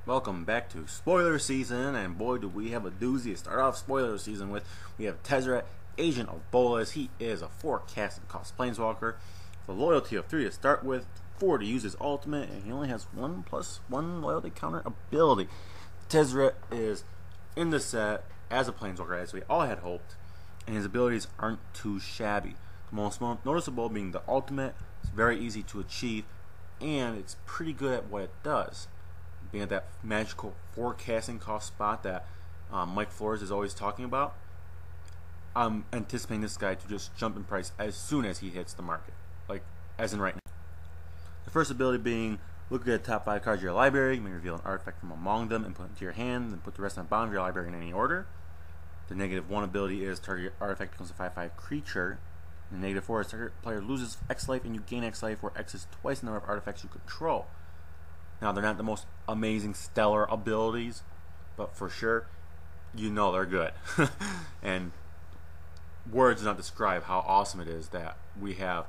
Welcome back to spoiler season, and boy do we have a doozy to start off spoiler season with. We have Tezzeret, Agent of Bolas. He is a 4 casting cost planeswalker. The loyalty of 3 to start with, 4 to use his ultimate, and he only has 1+1 loyalty counter ability. Tezzeret is in the set as a planeswalker, as we all had hoped, and his abilities aren't too shabby. The most noticeable being the ultimate. It's very easy to achieve, and it's pretty good at what it does. Being at that magical 4 casting cost spot that Mike Flores is always talking about, I'm anticipating this guy to just jump in price as soon as he hits the market, like as in right now. The first ability being, look at the top 5 cards of your library. You may reveal an artifact from among them and put it into your hand, then put the rest on the bottom of your library in any order. The -1 ability is target artifact becomes a 5/5 creature. The -4 is target player loses X life and you gain X life, where X is twice the number of artifacts you control. Now, they're not the most amazing stellar abilities, but for sure, you know they're good. And words do not describe how awesome it is that we have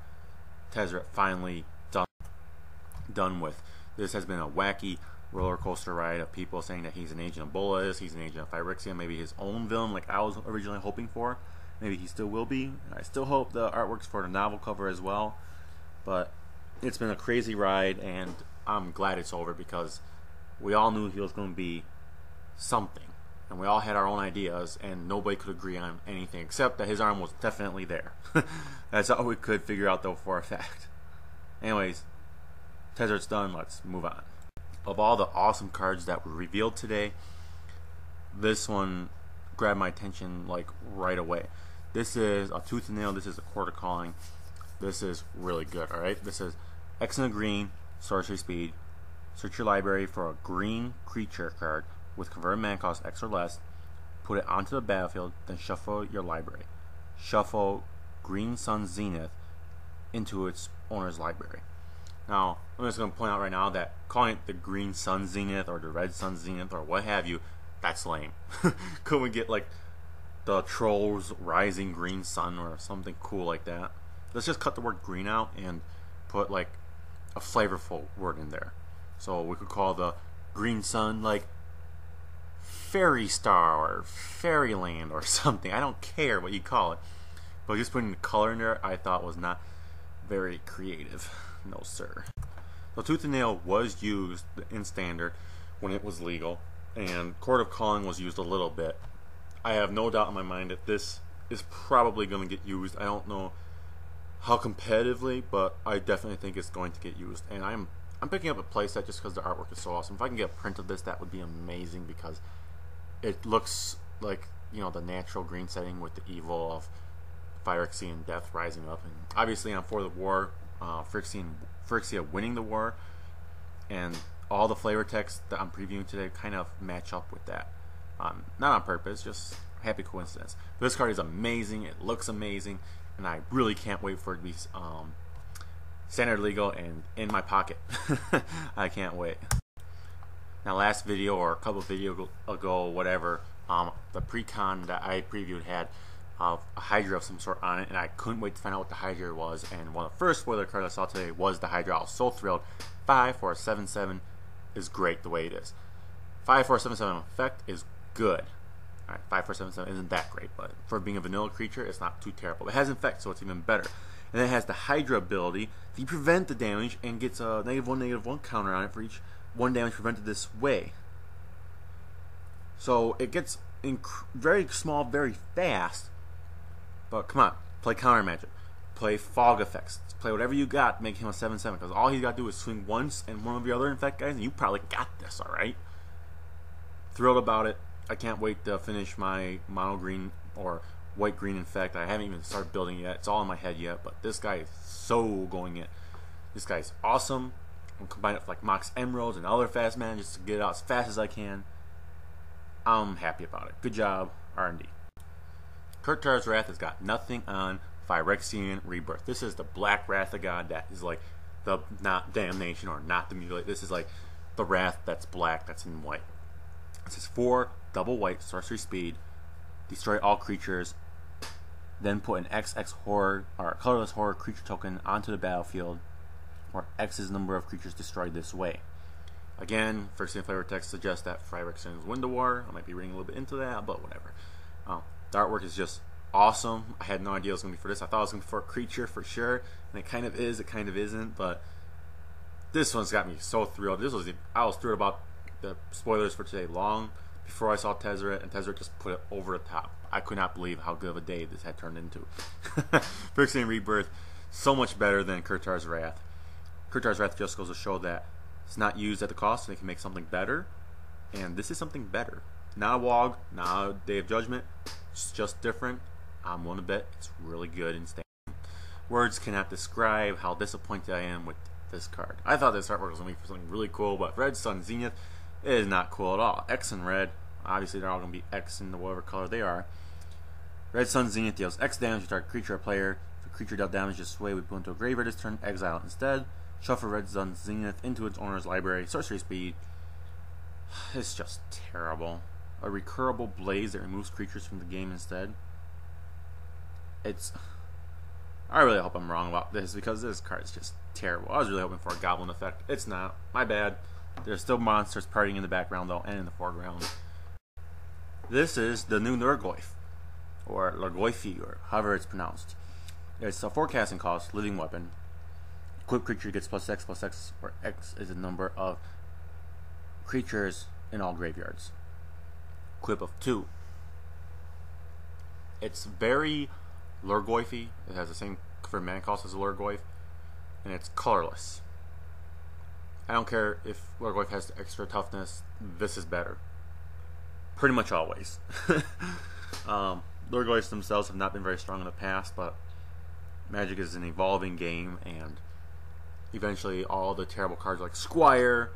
Tezzeret finally done with. This has been a wacky roller coaster ride of people saying that he's an agent of Bolas, he's an agent of Phyrexia, maybe his own villain like I was originally hoping for. Maybe he still will be. I still hope the artwork's for the novel cover as well. But it's been a crazy ride, and I'm glad it's over because we all knew he was going to be something. And we all had our own ideas, and nobody could agree on anything except that his arm was definitely there. That's all we could figure out, though, for a fact. Anyways, Tezzeret's done. Let's move on. Of all the awesome cards that were revealed today, this one grabbed my attention like right away. This is a Tooth and Nail. This is a Quarter Calling. This is really good, alright? This is X and a green, sorcery speed. Search your library for a green creature card with converted mana cost X or less. Put it onto the battlefield, then shuffle your library. Shuffle Green Sun Zenith into its owner's library. Now, I'm just going to point out right now that calling it the Green Sun Zenith or the Red Sun Zenith or what have you, that's lame. Couldn't we get like the Trolls Rising Green Sun or something cool like that? Let's just cut the word green out and put like a flavorful word in there. So we could call the Green Sun like Fairy Star or Fairyland or something. I don't care what you call it. But just putting the color in there I thought was not very creative. No sir. So Tooth and Nail was used in Standard when it was legal, and Court of Calling was used a little bit. I have no doubt in my mind that this is probably going to get used. I don't know how competitively, but I definitely think it's going to get used. And I'm picking up a playset just because the artwork is so awesome. If I can get a print of this, that would be amazing because it looks like, you know, the natural green setting with the evil of Phyrexia and death rising up. And obviously I'm for the war, Phyrexia winning the war, and all the flavor texts that I'm previewing today kind of match up with that. Not on purpose, just happy coincidence. But this card is amazing, it looks amazing, and I really can't wait for it to be standard legal and in my pocket. I can't wait. Now, last video or a couple of videos ago, whatever, the pre-con that I previewed had a Hydra of some sort on it, and I couldn't wait to find out what the Hydra was. And one of the first spoiler cards I saw today was the Hydra. I was so thrilled. 5 for a 7/7 is great the way it is. 5 for a 7/7 effect is good. Alright, 5 for a 7/7 isn't that great, but for being a vanilla creature, it's not too terrible. It has effect, so it's even better. And then it has the Hydra ability. You prevent the damage and gets a -1/-1 counter on it for each 1 damage prevented this way. So it gets very small, very fast. But come on, play counter magic, play fog effects, play whatever you got to make him a 7/7. Because all he's got to do is swing once and one of your other infect guys, and you probably got this. All right. Thrilled about it. I can't wait to finish my mono green or white green infect. I haven't even started building it yet. It's all in my head yet. But this guy is so going in. This guy's awesome. I'm combining it with like Mox Emeralds and other fast mana just to get it out as fast as I can. I'm happy about it. Good job, R&D. Kurtar's Wrath has got nothing on Phyrexian Rebirth. This is the Black Wrath of God that is like the not damnation or not the mutilate. This is like the wrath that's black, that's in white. This is 4 double white sorcery speed. Destroy all creatures. Then put an XX horror or colorless horror creature token onto the battlefield, where X is the number of creatures destroyed this way. Again, Phyrexia flavor text suggests that Phyrexia is Window War. I might be reading a little bit into that, but whatever. The artwork is just awesome. I had no idea it was going to be for this. I thought it was going to be for a creature for sure, and it kind of is, it kind of isn't, but this one's got me so thrilled. I was thrilled about the spoilers for today long before I saw Tezzeret, and Tezzeret just put it over the top. I could not believe how good of a day this had turned into. Phyrexia Rebirth, so much better than Kurtar's Wrath. Kurtar's Wrath just goes to show that it's not used at the cost, and they can make something better, and this is something better. Not a WOG, not a Day of Judgment. It's just different. I'm willing to bet it's really good in standard. Words cannot describe how disappointed I am with this card. I thought this artwork was going to be something really cool, but Red Sun Zenith is not cool at all. X and red, obviously they're all going to be X in whatever color they are. Red Sun Zenith deals X damage to target creature or player. If a creature dealt damage this way, we put into a graveyard this turn, exile it instead. Shuffle Red Sun Zenith into its owner's library. Sorcery speed. It's just terrible. A recurable blaze that removes creatures from the game instead. I really hope I'm wrong about this because this card is just terrible. I was really hoping for a goblin effect. It's not. My bad. There's still monsters partying in the background though, and in the foreground. This is the new Lurgoyf, or Lurgoyfi, or however it's pronounced. It's a forecasting cost, living weapon. Equipped creature gets +X, where X is the number of creatures in all graveyards. Equip of 2. It's very Lurgoyfi. It has the same for mana cost as a Lurgoyf, and it's colorless. I don't care if Lurgoyf has extra toughness, this is better. Pretty much always. Lurgoyfs themselves have not been very strong in the past, but Magic is an evolving game, and eventually all the terrible cards like Squire,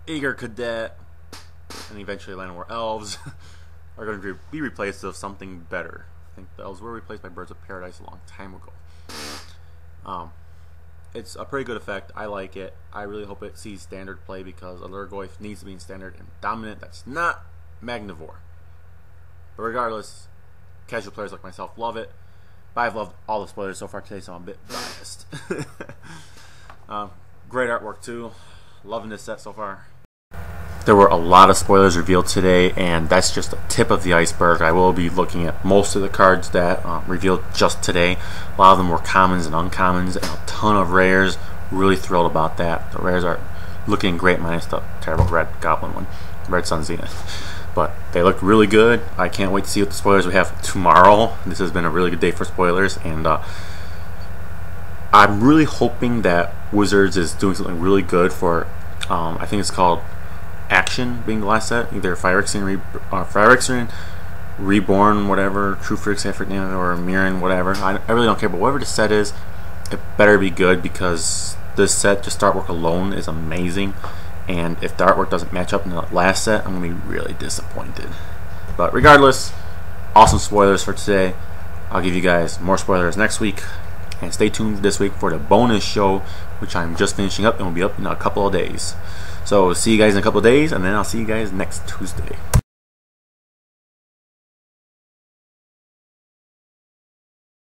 Eager Cadet, and eventually Llanowar Elves are going to be replaced with something better. I think the Elves were replaced by Birds of Paradise a long time ago. It's a pretty good effect. I like it. I really hope it sees standard play because a Lurgoyf needs to be in standard and dominant. That's not Magnivore. But regardless, casual players like myself love it. But I've loved all the spoilers so far today, so I'm a bit biased. Great artwork too. Loving this set so far. There were a lot of spoilers revealed today, and that's just the tip of the iceberg. I will be looking at most of the cards that revealed just today. A lot of them were commons and uncommons, and a ton of rares. Really thrilled about that. The rares are looking great, minus the terrible red goblin one, Red Sun Zenith. But they look really good. I can't wait to see what the spoilers we have tomorrow. This has been a really good day for spoilers, and I'm really hoping that Wizards is doing something really good for, I think it's called Action being the last set, either Phyrexia Reborn, whatever, True Phyrexia, or Mirren, whatever. I really don't care, but whatever the set is, it better be good because this set, just artwork alone, is amazing. And if the artwork doesn't match up in the last set, I'm going to be really disappointed. But regardless, awesome spoilers for today. I'll give you guys more spoilers next week. And stay tuned this week for the bonus show, which I'm just finishing up and will be up in a couple of days. So see you guys in a couple of days, and then I'll see you guys next Tuesday.